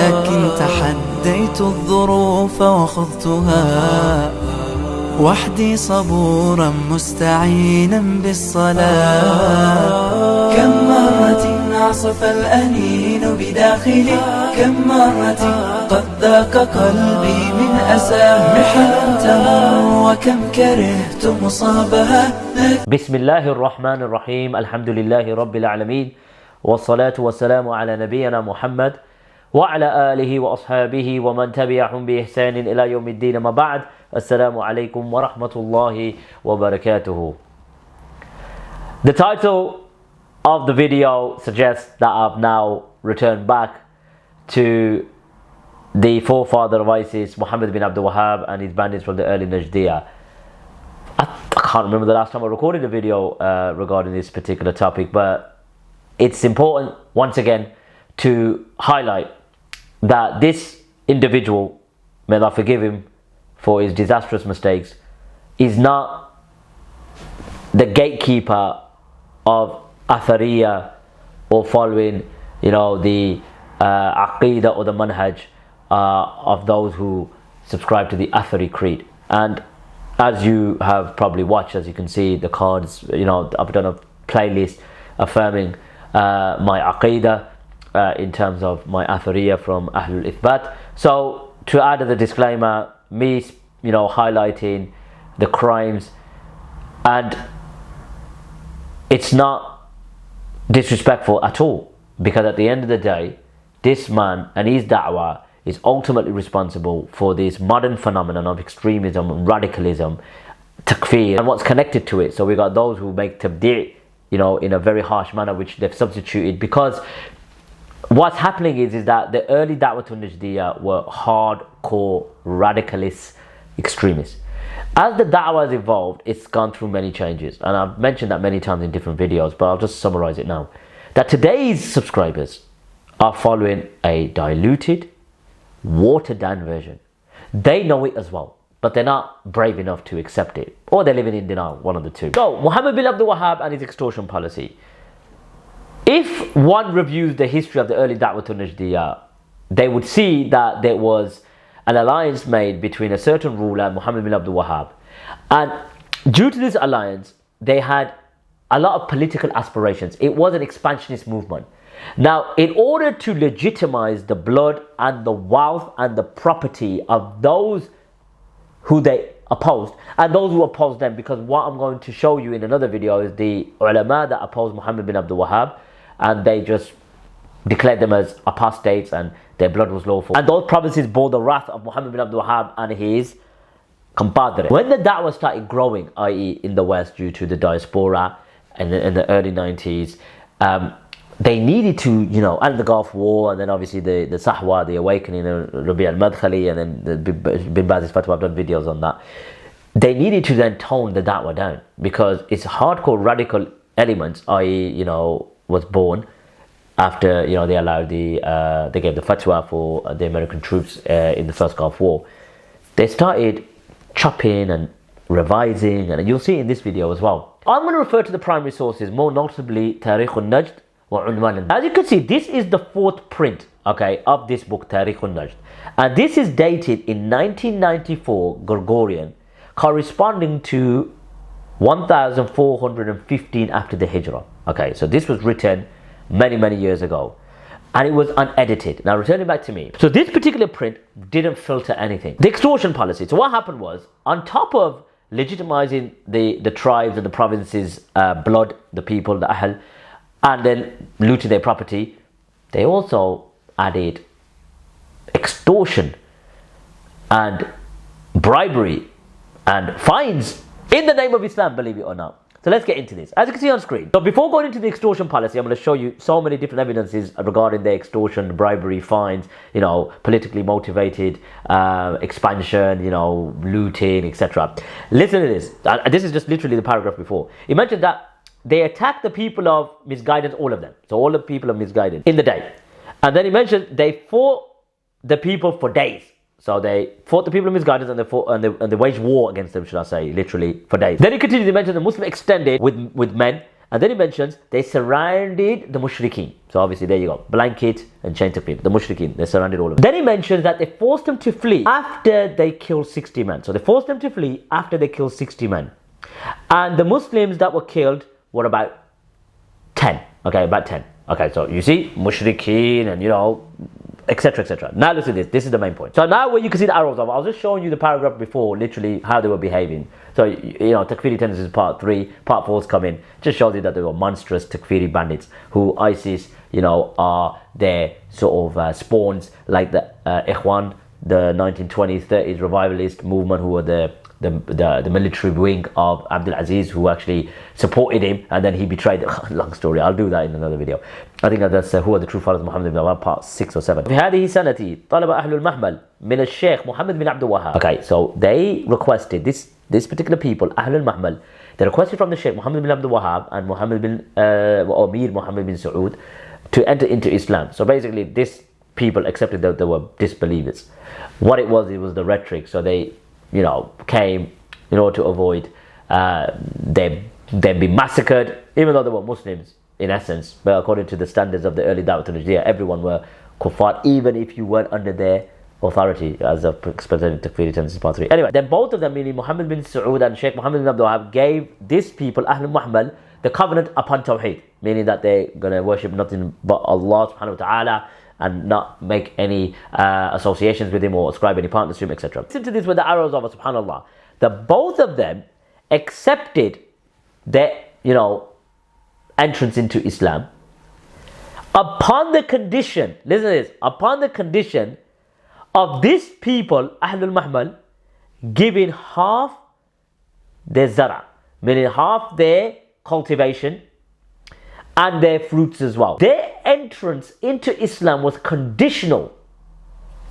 لكن تحديت الظروف وخضتها وحدي صبورا مستعينا بالصلاة. كم مرة عصف الأنين بداخلي، كم مرة قد ذاق قلبي من أسى محن تمر، وكم كرهت مصابها. بسم الله الرحمن الرحيم. الحمد لله رب العالمين، والصلاة والسلام على نبينا محمد وعلى آله وأصحابه ومن تبعهم بإحسان إلى يوم الدين. ما بعد، السلام عليكم ورحمة الله وبركاته. The title of the video suggests that I've now returned back to the forefather of ISIS, Muhammad bin Abdul Wahab, and his bandits from the early Najdiya. I can't remember the last time I recorded a video regarding this particular topic, but it's important once again to highlight that this individual, may Allah forgive him for his disastrous mistakes, is not the gatekeeper of Athariya or following, the Aqidah or the Manhaj of those who subscribe to the Athari creed. And as you have probably watched, as you can see the cards, I've done a playlist affirming my Aqidah in terms of my Athariya from Ahlul Ithbat. So to add the disclaimer, me highlighting the crimes, and it's not disrespectful at all, because at the end of the day, this man and his da'wah is ultimately responsible for this modern phenomenon of extremism, radicalism, takfir, and what's connected to it. So we got those who make tabdi', in a very harsh manner, which they've substituted, because what's happening is that the early Da'watul Najdiya were hardcore radicalist extremists. As the da'wah has evolved, it's gone through many changes, and I've mentioned that many times in different videos, but I'll just summarize it now. That today's subscribers are following a diluted, watered down version. They know it as well, but they're not brave enough to accept it, or they're living in denial, one of the two. So Muhammad bin Abdul Wahab and his extortion policy. If one reviews the history of the early Da'watul Najdiya, they would see that there was an alliance made between a certain ruler, Muhammad bin Abdul Wahab, and due to this alliance, they had a lot of political aspirations. It was an expansionist movement. Now, in order to legitimize the blood and the wealth and the property of those who they opposed, and those who opposed them, because what I'm going to show you in another video is the ulama that opposed Muhammad bin Abdul Wahab, and they just declared them as apostates and their blood was lawful. And those provinces bore the wrath of Muhammad bin Abdul Wahab and his compadre. When the da'wah started growing, i.e. in the West due to the diaspora in the early 90s, they needed to, and the Gulf War, and then obviously the Sahwa, the awakening, Rabi' al-Madkhali, and then the Bin Baz's Fatwa. I've done videos on that. They needed to then tone the da'wah down, because it's hardcore radical elements, i.e. was born after they allowed they gave the fatwa for the American troops in the first Gulf War. They started chopping and revising, and you'll see in this video as well. I'm going to refer to the primary sources, more notably Tarikh al-Najd wa Unwan. As you can see, this is the fourth print, of this book, Tarikh al-Najd, and this is dated in 1994 Gregorian, corresponding to 1415 after the Hijrah. So this was written many years ago, and it was unedited. Now returning back to me, so this particular print didn't filter anything. The extortion policy. So what happened was, on top of legitimizing the tribes and the provinces, blood, the people, the Ahl, and then looting their property, they also added extortion and bribery and fines in the name of Islam, believe it or not. So let's get into this. As you can see on screen. So before going into the extortion policy, I'm going to show you so many different evidences regarding the extortion, bribery, fines, politically motivated expansion, looting, etc. Listen to this. This is just literally the paragraph before. It mentioned that they attacked the people of misguidance, all of them. So all the people of misguidance in the day. And then he mentioned they fought the people for days. So they fought the people of misguidance, and they waged war against them, should I say, literally, for days. Then he continued to mention the Muslim extended with men And then he mentions they surrounded the mushrikeen. So obviously there you go, blanket and chain takfir, the mushrikeen, they surrounded all of them. Then he mentions that they forced them to flee after they killed 60 men. So they forced them to flee after they killed 60 men. And the Muslims that were killed were about 10. Okay, about 10. Okay, so you see, mushrikeen and etc, etc. Now listen to this. This is the main point. So now where you can see the arrows of, I was just showing you the paragraph before, literally how they were behaving. So takfiri tendencies part 3, part 4's come in. Just shows you that they were monstrous takfiri bandits who ISIS, are their sort of spawns, like the Ikhwan, the 1920s, 30s revivalist movement, who were the military wing of Abdul Aziz, who actually supported him, and then he betrayed them. Long story, I'll do that in another video. I think that's who are the true followers of Muhammad ibn Wahab, part 6 or 7. في هذه سنة طلب أهل المحمل من الشيخ محمد بن عبد الوهاب. Okay, so they requested, this particular people, أهل المحمل, they requested from the Sheikh Muhammad bin Abdul Wahab and Muhammad bin Amir Muhammad bin Saud to enter into Islam. So basically this people accepted that they were disbelievers. What it was the rhetoric. So they came in order to avoid them being massacred, even though they were Muslims in essence. But according to the standards of the early Da'wat al-Najdiyyah, everyone were kuffar, even if you weren't under their authority, as of presented Takfiri tendencies part 3. Anyway, then both of them, meaning Muhammad bin Saud and Sheikh Muhammad bin Abdul Wahab, gave these people, Ahlul Mahmal, the covenant upon Tawheed, meaning that they're going to worship nothing but Allah subhanahu wa ta'ala and not make any associations with him or ascribe any partners to him, etc. Listen to this with the arrows of subhanallah. The both of them accepted their, entrance into Islam upon the condition, listen to this, upon the condition of these people, Ahlul Mahmal, giving half their zara, meaning half their cultivation and their fruits as well. Their entrance into Islam was conditional.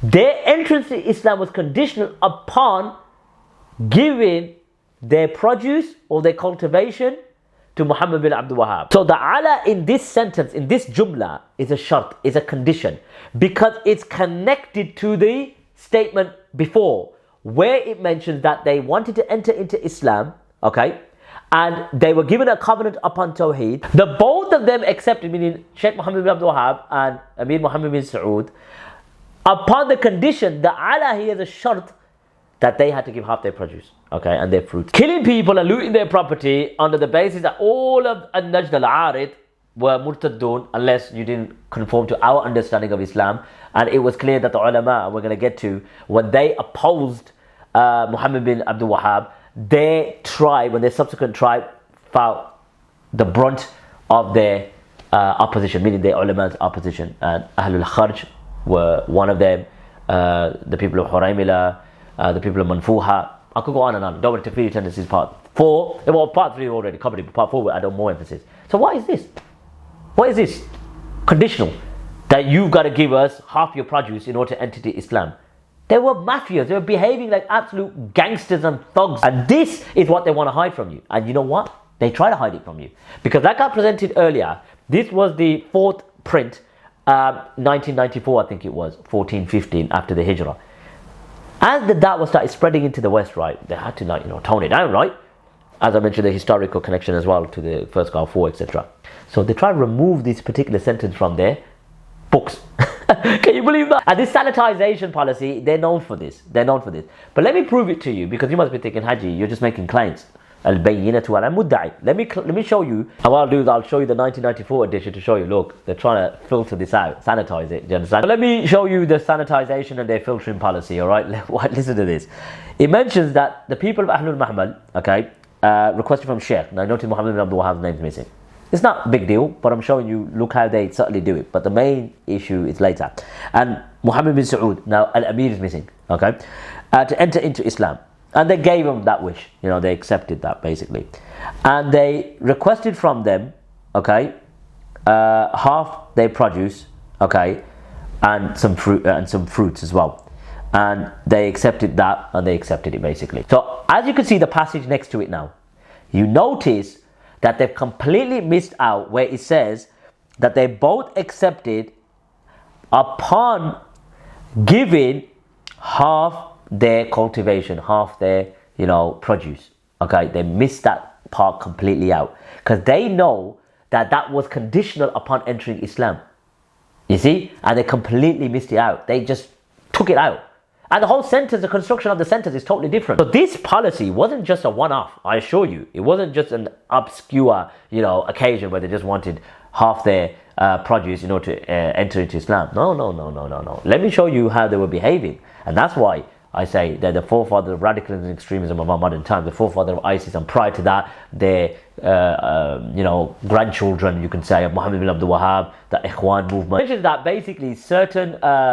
Their entrance to Islam was conditional upon giving their produce or their cultivation to Muhammad bin Abdul Wahab. So the ala in this sentence, in this jumla, is a shart, is a condition, because it's connected to the statement before, where it mentions that they wanted to enter into Islam, okay, and they were given a covenant upon Tawheed. The both of them accepted, meaning Sheikh Muhammad bin Abdul Wahab and Amir Muhammad bin Saud, upon the condition, the ala here is a shart, that they had to give half their produce, okay, and their fruits. Killing people and looting their property under the basis that all of Al-Najd al-Arid were murtaddun, unless you didn't conform to our understanding of Islam. And it was clear that the ulama, we're going to get to, when they opposed Muhammad bin Abdul Wahab, their tribe, when their subsequent tribe felt the brunt of their opposition, meaning their ulama's opposition. And Ahlul Kharj were one of them, the people of Huraymila, the people of Manfuha. I could go on and on. Don't want to Takfiri tendencies part 4. Well, part 3 already covered it, but part 4 will add on more emphasis. So what is this? What is this? Conditional. That you've got to give us half your produce in order to enter to Islam. They were mafias. They were behaving like absolute gangsters and thugs. And this is what they want to hide from you. And you know what? They try to hide it from you. Because like I presented earlier, this was the 4th print, 1994 I think it was, 1415 after the Hijrah. As the da'wah started spreading into the West, right, they had to tone it down, right? As I mentioned, the historical connection as well to the first Gulf War, etc. So they try to remove this particular sentence from their books. Can you believe that? And this sanitization policy, they're known for this. They're known for this. But let me prove it to you, because you must be thinking, Haji, you're just making claims. Al-bayyinatu al-mudda'i. Let me show you. And what I'll do is I'll show you the 1994 edition to show you, look, they're trying to filter this out, sanitize it. Do you understand? So let me show you the sanitization and their filtering policy, alright? Listen to this. It mentions that the people of Ahlul Mahmal, okay, requested from Sheikh. Now notice Muhammad bin Abdul Wahab's name is missing. It's not a big deal, but I'm showing you, look how they certainly do it. But the main issue is later. And Muhammad bin Saud, now Al-Amir is missing, okay, to enter into Islam. And they gave them that wish, they accepted that basically. And they requested from them, okay, half their produce, okay, and some fruit and some fruits as well. And they accepted that, and they accepted it basically. So as you can see the passage next to it now, you notice that they've completely missed out where it says that they both accepted upon giving half their cultivation, half their produce. Okay, they missed that part completely out, because they know that that was conditional upon entering Islam. You see? And they completely missed it out. They just took it out. And the whole sentence, the construction of the sentence is totally different. So this policy wasn't just a one-off, I assure you. It wasn't just an obscure, occasion where they just wanted half their produce, to enter into Islam. No. Let me show you how they were behaving. And that's why I say they're the forefather of radicalism and extremism of our modern times, the forefather of ISIS, and prior to that, their grandchildren, you can say, of Muhammad ibn Abdul Wahab, the Ikhwan movement. Mentioned that basically certain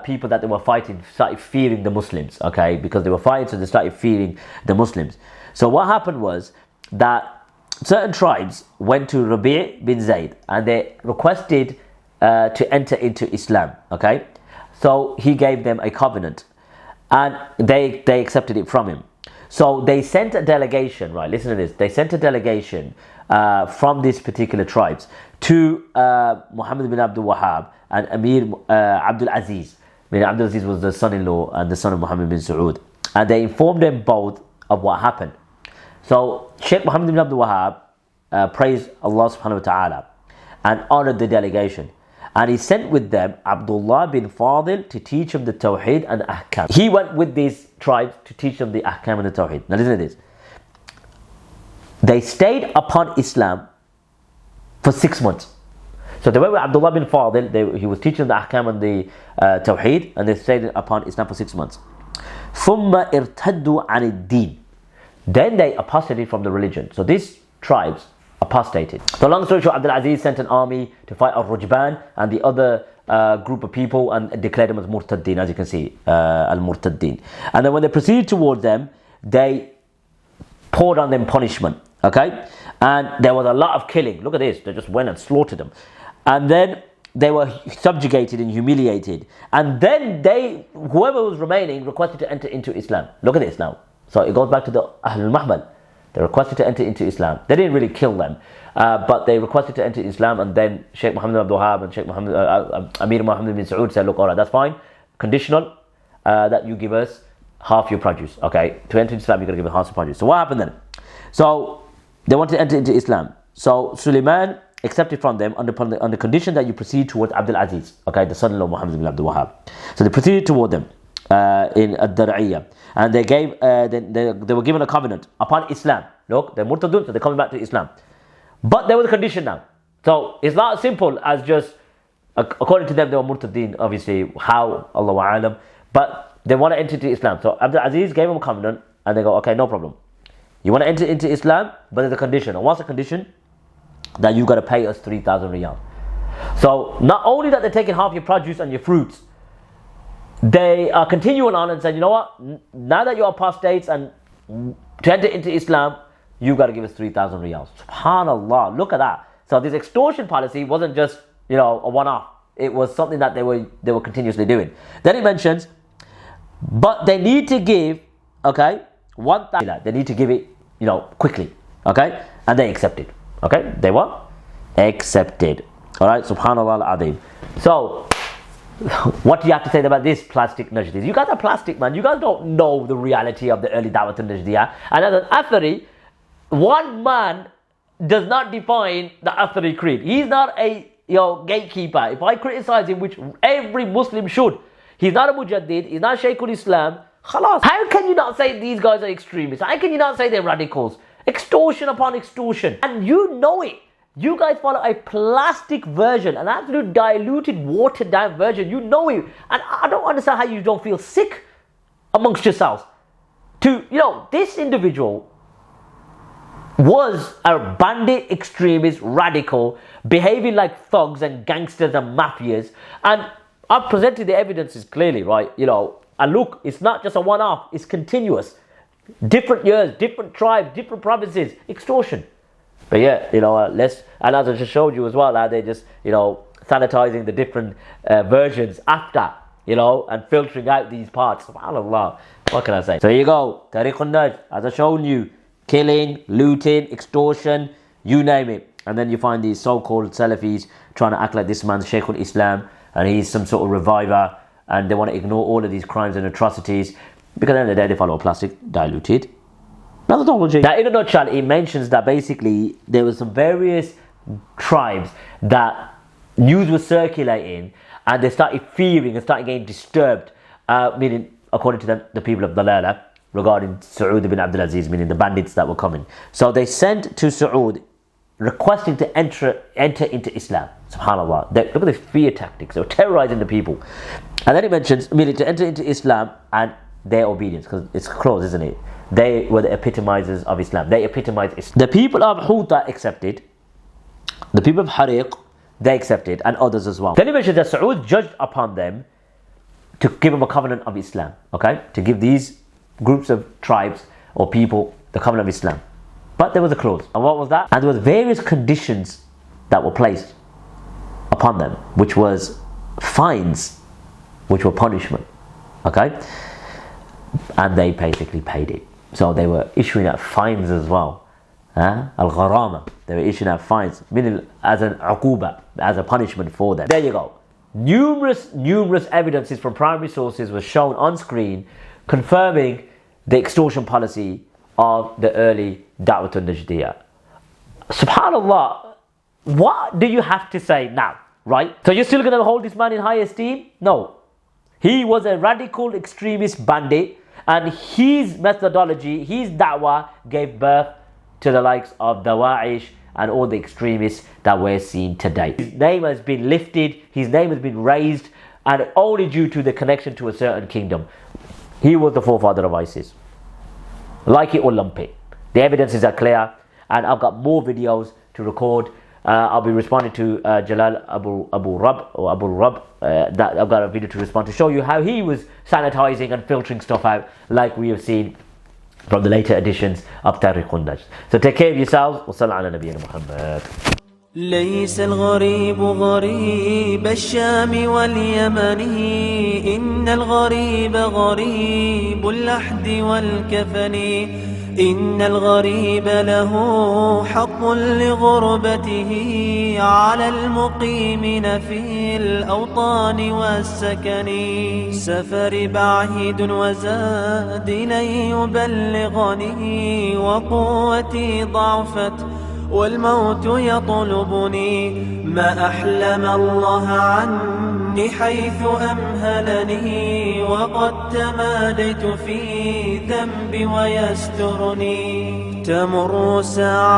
people that they were fighting started fearing the Muslims, okay, because they were fighting, so they started fearing the Muslims. So what happened was that certain tribes went to Rabi' bin Zayd and they requested to enter into Islam, okay. So he gave them a covenant, and they accepted it from him. So they sent a delegation, right, listen to this, they sent a delegation from these particular tribes to Muhammad bin Abdul Wahab and Amir Abdul Aziz. Abdul Aziz was the son-in-law and the son of Muhammad bin Saud, and they informed them both of what happened. So Sheikh Muhammad bin Abdul Wahab praised Allah subhanahu wa ta'ala and honored the delegation. And he sent with them Abdullah bin Fadil to teach them the Tawheed and the Ahkam. He went with these tribes to teach them the Ahkam and the Tawheed. Now listen to this. They stayed upon Islam for 6 months. So they went with Abdullah bin Fadil, he was teaching the Ahkam and the Tawheed, and they stayed upon Islam for 6 months. ثُمَّ ارْتَدُّوا عَنِ الدِّينِ. Then they apostated from the religion. So these tribes apostated. So long story short, Abdul Aziz sent an army to fight Al-Rujban and the other group of people and declared them as Murtaddin, as you can see, Al-Murtaddin. And then when they proceeded towards them, they poured on them punishment, okay? And there was a lot of killing. Look at this, they just went and slaughtered them. And then they were subjugated and humiliated. And then whoever was remaining requested to enter into Islam. Look at this now. So it goes back to the Ahlul Mahmal. They requested to enter into Islam. They didn't really kill them, but they requested to enter Islam, and then Sheikh Muhammad bin Abdul Wahab and Sheikh Amir Muhammad bin Saud said, look, alright, that's fine. Conditional that you give us half your produce. Okay, to enter into Islam, you're going to give us half your produce. So what happened then? So they wanted to enter into Islam. So Suleiman accepted from them under condition that you proceed towards Abdul Aziz, okay, the son-in-law of Muhammad bin Abdul Wahab. So they proceeded toward them in Ad-Dar'iyah. And they were given a covenant upon Islam. Look, they're murtadun, so they're coming back to Islam. But there was a condition now. So it's not as simple as just, according to them, they were murtadin, obviously, how, Allahu A'lam. But they want to enter into Islam. So Abdul Aziz gave them a covenant, and they go, okay, no problem. You want to enter into Islam, but there's a condition. And what's the condition? That you got to pay us 3,000 riyal. So not only that they're taking half your produce and your fruits, they are continuing on and saying, you know what, now that you're apostates and to enter into Islam, you got to give us 3,000 riyals. SubhanAllah, look at that. So this extortion policy wasn't just, a one-off. It was something that they were continuously doing. Then it mentions, but they need to give, okay, 1,000. They need to give it, quickly, okay, and they accepted, okay. They what? Accepted. All right, SubhanAllah al-Azim. So what do you have to say about this plastic Najdis? You guys are plastic, man. You guys don't know the reality of the early Dawat al-Najdiyah. And as an Athari, one man does not define the Athari creed. He's not a gatekeeper. If I criticize him, which every Muslim should, he's not a Mujaddid, he's not Shaykhul Islam, khalas. How can you not say these guys are extremists? How can you not say they're radicals? Extortion upon extortion. And you know it. You guys follow a plastic version, an absolute diluted, watered down version. You know it. And I don't understand how you don't feel sick amongst yourselves. This individual was a bandit, extremist, radical, behaving like thugs and gangsters and mafias. And I've presented the evidences clearly, right? And look, it's not just a one-off, it's continuous. Different years, different tribes, different provinces, extortion. But yeah, and as I just showed you as well, how they just, sanitizing the different versions after, and filtering out these parts. SubhanAllah. What can I say? So here you go. Tariq al-Najd, as I've shown you, killing, looting, extortion, you name it. And then you find these so-called salafis trying to act like this man's Shaykhul Islam and he's some sort of reviver, and they want to ignore all of these crimes and atrocities because at the end of the day they follow a plastic, diluted Methodology. Now, in a nutshell, it mentions that basically there were some various tribes that news was circulating and they started fearing and started getting disturbed, meaning, according to them, the people of Dalala, regarding Saud ibn Abdul Aziz, meaning the bandits that were coming. So they sent to Saud requesting to enter into Islam. SubhanAllah. Look at the fear tactics. They were terrorizing the people. And then it mentions, meaning to enter into Islam and their obedience, because it's close, isn't it? They were the epitomizers of Islam. They epitomized Islam. The people of Huta accepted. The people of Hariq, they accepted, and others as well. Then it mentions that Saud judged upon them to give them a covenant of Islam. Okay? To give these groups of tribes or people the covenant of Islam. But there was a clause. And what was that? And there was various conditions that were placed upon them, which was fines, which were punishment. Okay? And they basically paid it. So they were issuing out fines as well. Al-Gharama. They were issuing out fines, meaning as an uquba, as a punishment for them. There you go. Numerous evidences from primary sources was shown on screen confirming the extortion policy of the early Da'wat al-Najdiyah. SubhanAllah, what do you have to say now, right? So you're still going to hold this man in high esteem? No. He was a radical extremist bandit, and his methodology, his da'wah, gave birth to the likes of Daesh and all the extremists that we're seeing today. His name has been lifted, his name has been raised, and only due to the connection to a certain kingdom. He was the forefather of ISIS. Like it or lump it. The evidences are clear, and I've got more videos to record. I'll be responding to Jalal Abu Rab. That I've got a video to respond to show you how he was sanitizing and filtering stuff out, like we have seen from the later editions of Tariq al-Najd. So take care of yourselves. Wa sallallahu ala nabiyyina Muhammad. ليس الغريب غريب الشام واليمن إن الغريب غريب اللحد والكفن إن الغريب له حق لغربته على المقيمين في الأوطان والسكن سفر بعيد وزاد لن يبلغني وقوتي ضعفت والموت يطلبني ما أحلم الله عني حيث أمهلني وقد تماديت في ذنبي ويسترني تمر ساعة